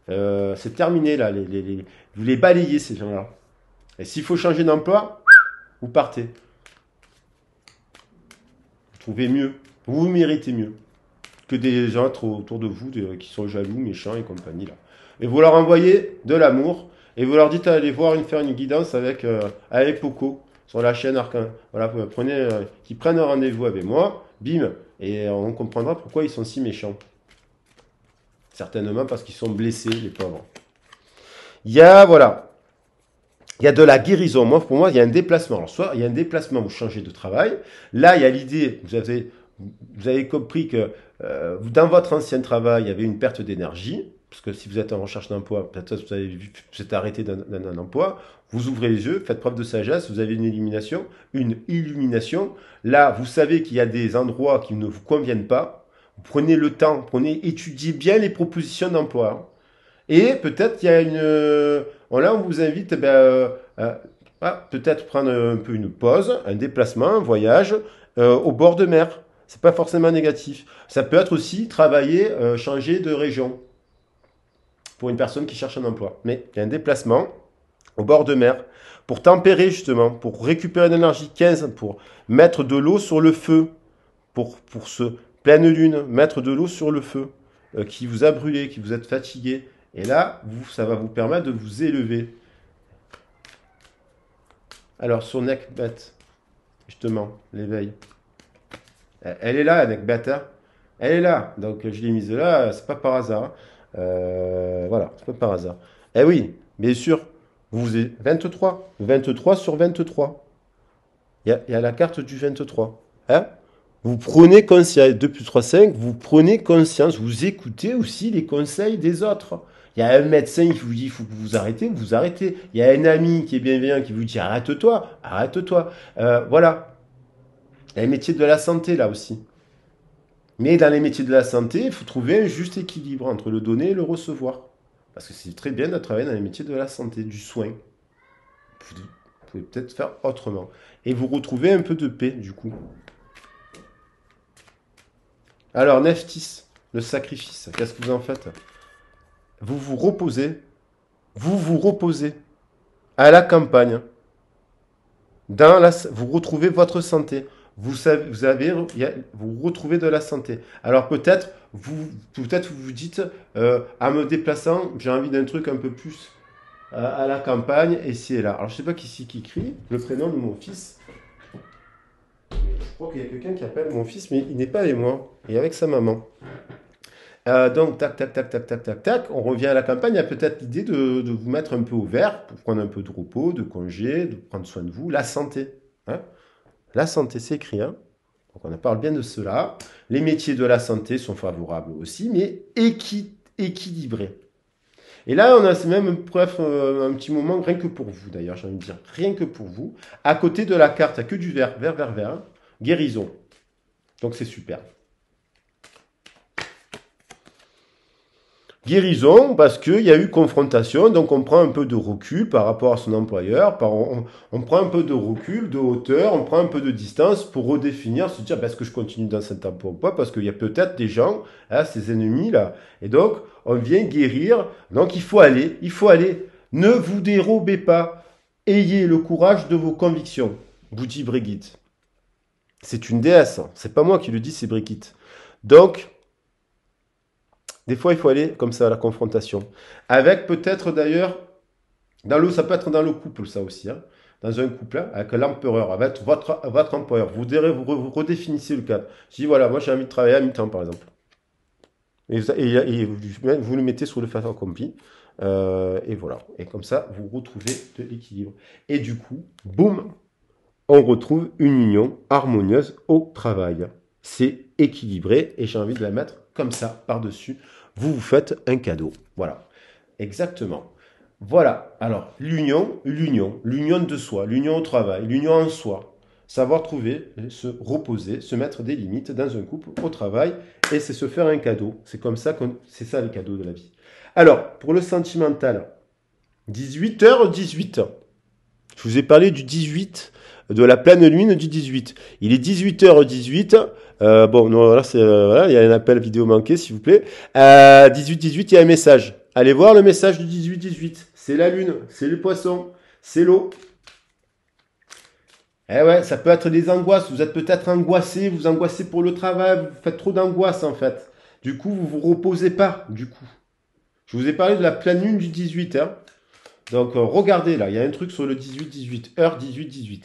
c'est terminé là. Vous les balayez ces gens-là. Et s'il faut changer d'emploi, vous partez. Vous trouvez mieux. Vous méritez mieux que des gens autour de vous qui sont jaloux, méchants et compagnie là. Et vous leur envoyez de l'amour et vous leur dites d'aller faire une guidance avec Poco sur la chaîne Arcan. Voilà, qu'ils prennent un rendez-vous avec moi, bim, et on comprendra pourquoi ils sont si méchants. Certainement parce qu'ils sont blessés, les pauvres. Voilà, il y a de la guérison. Pour moi, il y a un déplacement. Alors, soit il y a un déplacement, vous changez de travail. Là, il y a l'idée, vous avez compris que dans votre ancien travail, il y avait une perte d'énergie. Parce que si vous êtes en recherche d'emploi, peut-être que vous êtes arrêté d'un emploi, vous ouvrez les yeux, faites preuve de sagesse, vous avez une illumination. Là, vous savez qu'il y a des endroits qui ne vous conviennent pas. Vous prenez le temps, étudiez bien les propositions d'emploi. Et peut-être il y a là, on vous invite peut-être prendre un peu une pause, un déplacement, un voyage au bord de mer. C'est pas forcément négatif. Ça peut être aussi travailler, changer de région pour une personne qui cherche un emploi. Mais il y a un déplacement au bord de mer pour tempérer justement, pour récupérer de l'énergie 15, pour mettre de l'eau sur le feu, pour ce pleine lune, mettre de l'eau sur le feu qui vous a brûlé, qui vous êtes fatigué. Et là, ça va vous permettre de vous élever. Alors, sur Nekbet, justement, l'éveil. Elle est là, Nekbet. Hein, elle est là. Donc, je l'ai mise là, c'est pas par hasard. Voilà, c'est pas par hasard. Eh oui, bien sûr, vous êtes 23. 23 sur 23. Il y a la carte du 23. Hein, vous prenez conscience, 2 plus 3, 5, vous prenez conscience, vous écoutez aussi les conseils des autres. Il y a un médecin qui vous dit il faut que vous arrêtez, vous arrêtez. Il y a un ami qui est bienveillant qui vous dit arrête-toi, arrête-toi. Voilà. Il y a les métiers de la santé là aussi. Mais dans les métiers de la santé, il faut trouver un juste équilibre entre le donner et le recevoir. Parce que c'est très bien de travailler dans les métiers de la santé, du soin. Vous pouvez peut-être faire autrement. Et vous retrouvez un peu de paix du coup. Alors, Neftis, le sacrifice, qu'est-ce que vous en faites? Vous vous reposez à la campagne, vous retrouvez votre santé, vous retrouvez de la santé. Alors peut-être vous dites, en me déplaçant, j'ai envie d'un truc un peu plus à la campagne, ici et là. Alors je sais pas qui écrit le prénom de mon fils. Je crois qu'il y a quelqu'un qui appelle mon fils, mais il n'est pas avec moi, il est avec sa maman. Donc, tac, tac, tac, tac, tac, tac, tac, on revient à la campagne. Il y a peut-être l'idée de vous mettre un peu au vert pour prendre un peu de repos, de congé, de prendre soin de vous. La santé. Hein, la santé, c'est écrit. Hein, donc, on parle bien de cela. Les métiers de la santé sont favorables aussi, mais équilibrés. Et là, on a même un petit moment, rien que pour vous d'ailleurs, j'ai envie de dire, rien que pour vous. À côté de la carte, il n'y a que du vert, vert, vert, vert. Guérison. Donc, c'est super. Guérison, parce qu'il y a eu confrontation, donc on prend un peu de recul par rapport à son employeur, on prend un peu de recul, de hauteur, on prend un peu de distance pour redéfinir, se dire, est-ce que je continue dans cet emploi ou pas, parce qu'il y a peut-être des gens, hein, ces ennemis-là. Et donc, on vient guérir, donc il faut aller, ne vous dérobez pas, ayez le courage de vos convictions, vous dit Brigitte. C'est une déesse, hein. C'est pas moi qui le dis, c'est Brigitte. Donc, des fois, il faut aller comme ça à la confrontation. Avec peut-être d'ailleurs, ça peut être dans le couple, ça aussi. Hein, dans un couple, hein, avec l'empereur, avec votre employeur. Vous redéfinissez le cadre. Je dis, voilà, moi j'ai envie de travailler à mi-temps, par exemple. vous le mettez sur le fait accompli. Et voilà. Et comme ça, vous retrouvez de l'équilibre. Et du coup, boum, on retrouve une union harmonieuse au travail. C'est équilibré et j'ai envie de la mettre comme ça par-dessus. Vous vous faites un cadeau. Voilà. Exactement. Voilà. Alors, l'union de soi, l'union au travail, l'union en soi. Savoir trouver, se reposer, se mettre des limites dans un couple au travail et c'est se faire un cadeau. C'est comme ça c'est ça le cadeau de la vie. Alors, pour le sentimental, 18h18. Je vous ai parlé du 18, de la pleine lune du 18. Il est 18h18. Bon, non, là, voilà, il y a un appel vidéo manqué, s'il vous plaît. 18h18, il y a un message. Allez voir le message du 18h18. C'est la lune, c'est le poisson, c'est l'eau. Eh ouais, ça peut être des angoisses. Vous êtes peut-être angoissé, vous angoissez pour le travail, vous faites trop d'angoisse en fait. Du coup, vous vous reposez pas, du coup. Je vous ai parlé de la pleine lune du 18, hein. Donc, regardez là, il y a un truc sur le 18-18, heure 18-18.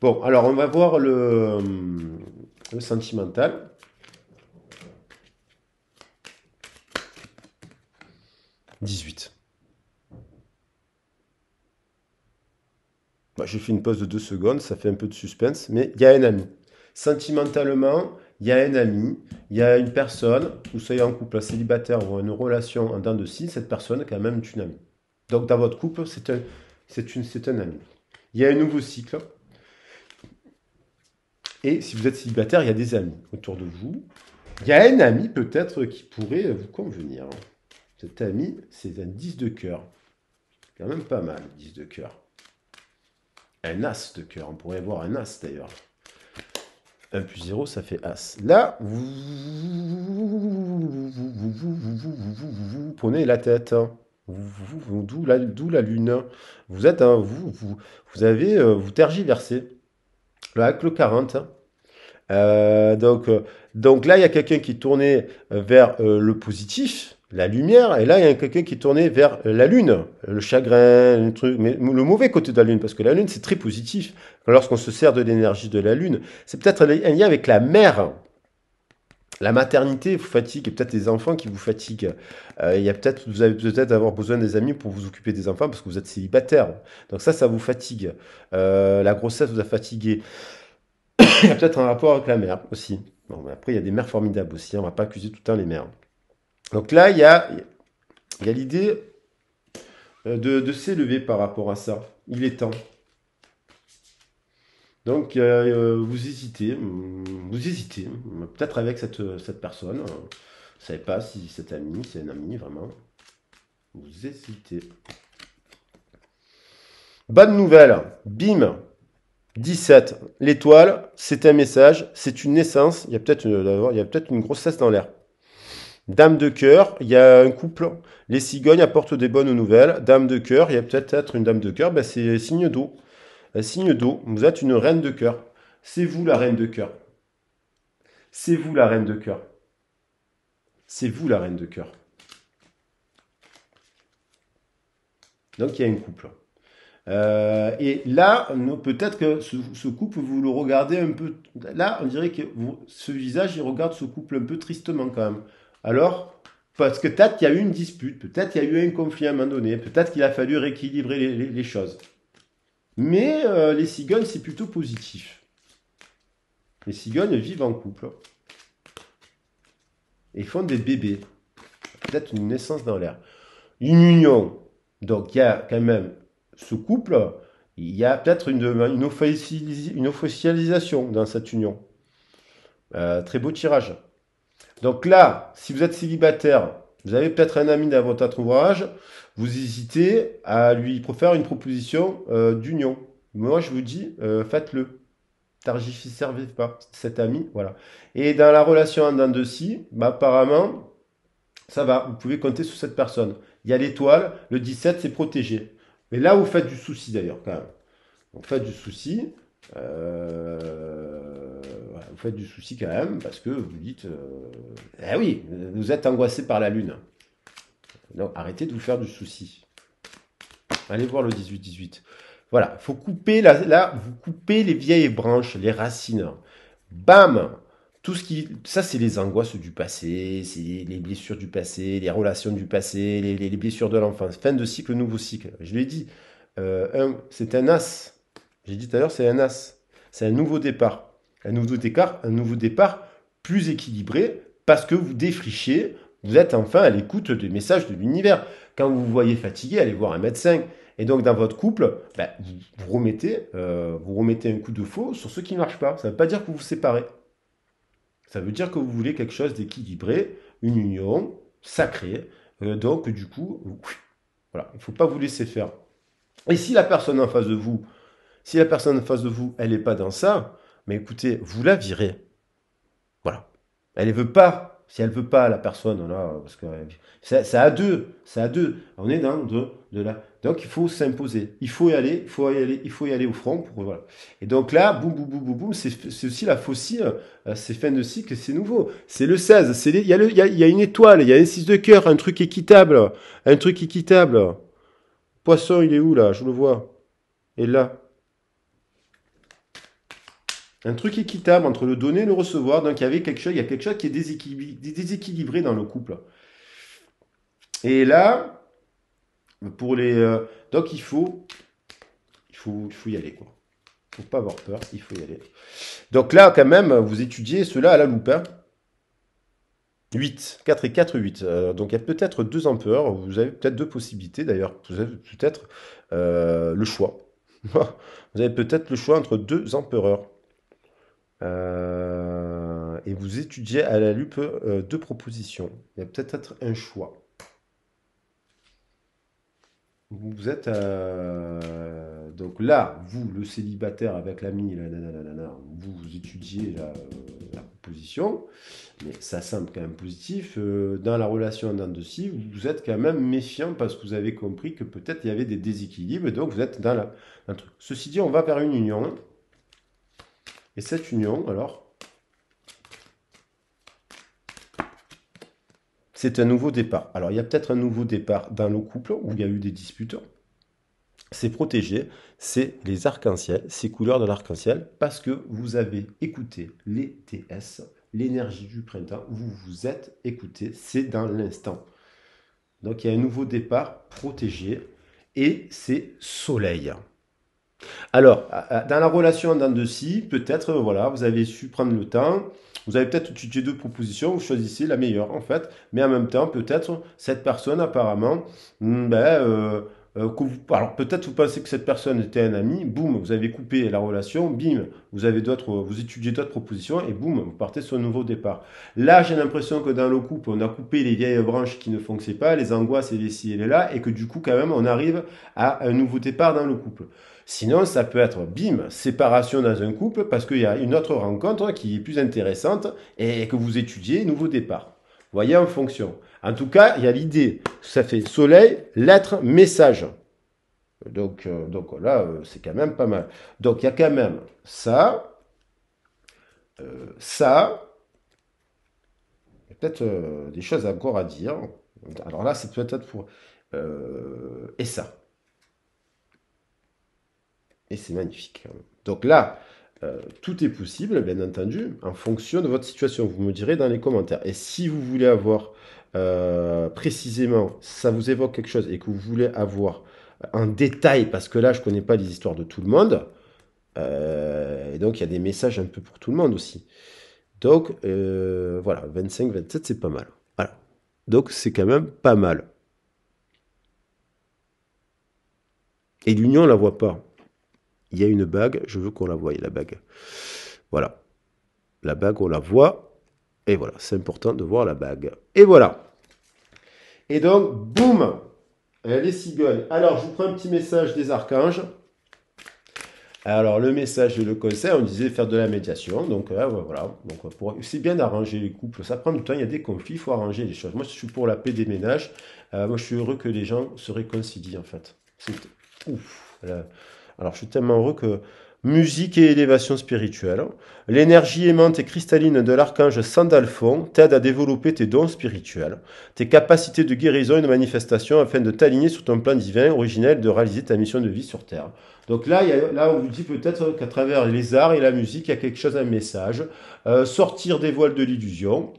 Bon, alors on va voir le sentimental. 18. Bah, j'ai fait une pause de 2 secondes, ça fait un peu de suspense, mais il y a un ami. Sentimentalement, il y a un ami, il y a une personne, que vous soyez en couple, célibataire ou en une relation en dents de scie, cette personne quand même est une amie. Donc dans votre couple, c'est un ami. Il y a un nouveau cycle. Et si vous êtes célibataire, il y a des amis autour de vous. Il y a un ami peut-être qui pourrait vous convenir. Cet ami, c'est un 10 de cœur. Quand même pas mal, 10 de cœur. Un as de cœur. On pourrait avoir un as d'ailleurs. 1 plus 0, ça fait as. Là, vous prenez la tête. D'où la lune. Vous êtes, vous tergiversez. Là, avec le 40. Donc là, il y a quelqu'un qui est tourné vers le positif, la lumière, et là, il y a quelqu'un qui est tourné vers la lune, le chagrin, le truc, mais le mauvais côté de la lune, parce que la lune, c'est très positif. Lorsqu'on se sert de l'énergie de la lune, c'est peut-être un lien avec la mère. La maternité vous fatigue, et peut-être les enfants qui vous fatiguent. Vous allez peut-être avoir besoin des amis pour vous occuper des enfants parce que vous êtes célibataire. Donc ça vous fatigue. La grossesse vous a fatigué. Il y a peut-être un rapport avec la mère aussi. Bon, mais après, il y a des mères formidables aussi. On ne va pas accuser tout le temps les mères. Donc là, il y a l'idée de s'élever par rapport à ça. Il est temps. Donc, vous hésitez. Peut-être avec cette personne. Vous ne savez pas si c'est ami, c'est un ami, vraiment. Vous hésitez. Bonne nouvelle. Bim. 17. L'étoile, c'est un message, c'est une naissance. Il y a peut-être une grossesse dans l'air. Dame de cœur, il y a un couple. Les cigognes apportent des bonnes nouvelles. Dame de cœur, il y a peut-être une dame de cœur. Ben, c'est signe d'eau. Signe d'eau. Vous êtes une reine de cœur. C'est vous la reine de cœur. C'est vous la reine de cœur. C'est vous la reine de cœur. Donc il y a un couple. Et là, peut-être que ce couple, vous le regardez un peu. Là, on dirait que ce visage, il regarde ce couple un peu tristement quand même. Alors, parce que peut-être qu'il y a eu une dispute, peut-être qu'il y a eu un conflit à un moment donné, peut-être qu'il a fallu rééquilibrer les choses. Mais les cigognes, c'est plutôt positif. Les cigognes vivent en couple. Et font des bébés. Peut-être une naissance dans l'air. Une union. Donc, il y a quand même ce couple, il y a peut-être une officialisation dans cette union. Très beau tirage. Donc là, si vous êtes célibataire, vous avez peut-être un ami dans votre entourage, vous hésitez à lui faire une proposition d'union. Moi, je vous dis, faites-le. Targifissez pas cet ami, voilà. Et dans la relation en dents de scie, apparemment, ça va, vous pouvez compter sur cette personne. Il y a l'étoile, le 17, c'est protégé. Mais là, vous faites du souci d'ailleurs, quand même. Vous faites du souci. Vous faites du souci quand même, parce que vous dites eh oui, vous êtes angoissé par la lune. Donc arrêtez de vous faire du souci. Allez voir le 18-18. Voilà, il faut couper là, vous coupez les vieilles branches, les racines. Bam! tout ce qui, ça, c'est les angoisses du passé, c'est les blessures du passé, les relations du passé, les blessures de l'enfance. Fin de cycle, nouveau cycle. Je l'ai dit. C'est un as. J'ai dit tout à l'heure, c'est un as. C'est un nouveau départ. Un nouveau départ plus équilibré parce que vous défrichez, vous êtes enfin à l'écoute des messages de l'univers. Quand vous vous voyez fatigué, allez voir un médecin. Et donc, dans votre couple, ben, vous remettez un coup de faux sur ce qui ne marche pas. Ça ne veut pas dire que vous vous séparez. Ça veut dire que vous voulez quelque chose d'équilibré, une union sacrée. Donc, du coup, voilà, il ne faut pas vous laisser faire. Et si la personne en face de vous, elle n'est pas dans ça, mais écoutez, vous la virez. Voilà. Elle ne veut pas. Si elle ne veut pas, la personne, là, parce que c'est à deux. C'est à deux. On est dans de là. Donc, il faut s'imposer. Il faut y aller. Il faut y aller au front. Voilà. Et donc là, boum, boum, boum, boum, boum, c'est aussi la faucille. C'est fin de cycle, c'est nouveau. C'est le 16. Il y a une étoile. Il y a un 6 de cœur. Un truc équitable. Un truc équitable. Poisson, il est où, là? Je le vois. Et là. Un truc équitable entre le donner et le recevoir. Donc il y a quelque chose qui est déséquilibré dans le couple. Et là, pour les, donc il faut y aller, quoi. Il ne faut pas avoir peur, il faut y aller. Donc là, quand même, vous étudiez cela à la loupe. Hein. 8, 4 et 4, 8. Donc il y a peut-être deux empereurs, vous avez peut-être deux possibilités d'ailleurs, vous avez peut-être le choix. Vous avez peut-être le choix entre deux empereurs. Et vous étudiez à la lupe deux propositions. Il y a peut-être un choix. Vous êtes donc là, vous, le célibataire avec l'ami, vous étudiez la proposition, mais ça semble quand même positif. Dans la relation en dents de scie, vous êtes quand même méfiant parce que vous avez compris que peut-être il y avait des déséquilibres, donc vous êtes dans un truc. Ceci dit, on va vers une union. Et cette union, alors, c'est un nouveau départ. Alors, il y a peut-être un nouveau départ dans le couple où il y a eu des disputes. C'est protégé, c'est les arcs-en-ciel, ces couleurs de l'arc-en-ciel, parce que vous avez écouté les TS, l'énergie du printemps, vous vous êtes écouté, c'est dans l'instant. Donc, il y a un nouveau départ protégé et c'est soleil. Alors, dans la relation en dents de scie, peut-être, voilà, vous avez su prendre le temps, vous avez peut-être étudié deux propositions, vous choisissez la meilleure, en fait, mais en même temps, peut-être, cette personne, apparemment, alors peut-être vous pensez que cette personne était un ami, boum, vous avez coupé la relation, bim, vous étudiez d'autres propositions, et boum, vous partez sur un nouveau départ. Là, j'ai l'impression que dans le couple, on a coupé les vieilles branches qui ne fonctionnaient pas, les angoisses et les ci et les là, et que du coup, quand même, on arrive à un nouveau départ dans le couple. Sinon, ça peut être, bim, séparation dans un couple parce qu'il y a une autre rencontre qui est plus intéressante et que vous étudiez, nouveau départ. Voyez en fonction. En tout cas, il y a l'idée. Ça fait soleil, lettre, message. Donc là, c'est quand même pas mal. Donc il y a quand même ça, ça. Il y a peut-être des choses encore à dire. Alors là, c'est peut-être pour... et ça. Et c'est magnifique. Donc là, tout est possible, bien entendu, en fonction de votre situation. Vous me direz dans les commentaires. Et si vous voulez avoir précisément, ça vous évoque quelque chose et que vous voulez avoir en détail, parce que là, je ne connais pas les histoires de tout le monde, et donc il y a des messages un peu pour tout le monde aussi. Donc voilà, 25, 27, c'est pas mal. Voilà. Donc c'est quand même pas mal. Et l'union, on ne la voit pas. Il y a une bague, je veux qu'on la voie, la bague. Voilà. La bague, on la voit. Et voilà, c'est important de voir la bague. Et voilà. Et donc, boum, les cigognes. Alors, je vous prends un petit message des archanges. Alors, le message et le conseil, on disait faire de la médiation. Donc, voilà. Donc, c'est bien d'arranger les couples. Ça prend du temps, il y a des conflits, il faut arranger les choses. Moi, je suis pour la paix des ménages. Moi, je suis heureux que les gens se réconcilient, en fait. C'est ouf. Alors, je suis tellement heureux que Musique et élévation spirituelle. L'énergie aimante et cristalline de l'archange Sandalphon t'aide à développer tes dons spirituels, tes capacités de guérison et de manifestation afin de t'aligner sur ton plan divin originel de réaliser ta mission de vie sur Terre. Donc là, là on vous dit peut-être qu'à travers les arts et la musique, il y a quelque chose, un message. Sortir des voiles de l'illusion.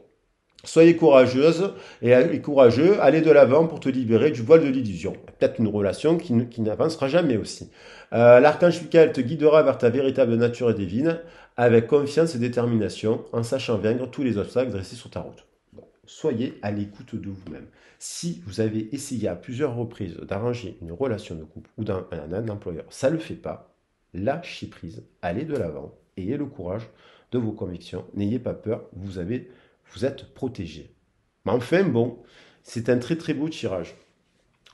Soyez courageuse et courageux, allez de l'avant pour te libérer du voile de l'illusion. Peut-être une relation qui n'avancera jamais aussi. L'archange Michael te guidera vers ta véritable nature divine avec confiance et détermination en sachant vaincre tous les obstacles dressés sur ta route. Bon, soyez à l'écoute de vous-même. Si vous avez essayé à plusieurs reprises d'arranger une relation de couple ou un employeur, ça ne le fait pas, lâchez prise, allez de l'avant, ayez le courage de vos convictions, n'ayez pas peur, vous êtes protégé. Mais enfin, bon, c'est un très très beau tirage.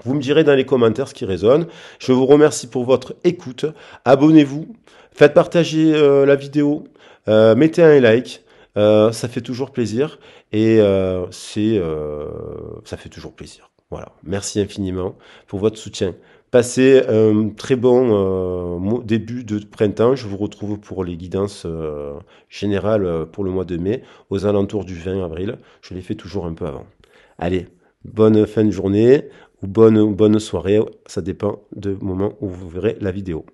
Vous me direz dans les commentaires ce qui résonne. Je vous remercie pour votre écoute. Abonnez-vous, faites partager la vidéo, mettez un like. Ça fait toujours plaisir et ça fait toujours plaisir. Voilà. Merci infiniment pour votre soutien. Passez un très bon début de printemps. Je vous retrouve pour les guidances générales pour le mois de mai, aux alentours du 20 avril. Je les fais toujours un peu avant. Allez, bonne fin de journée ou bonne soirée. Ça dépend du moment où vous verrez la vidéo.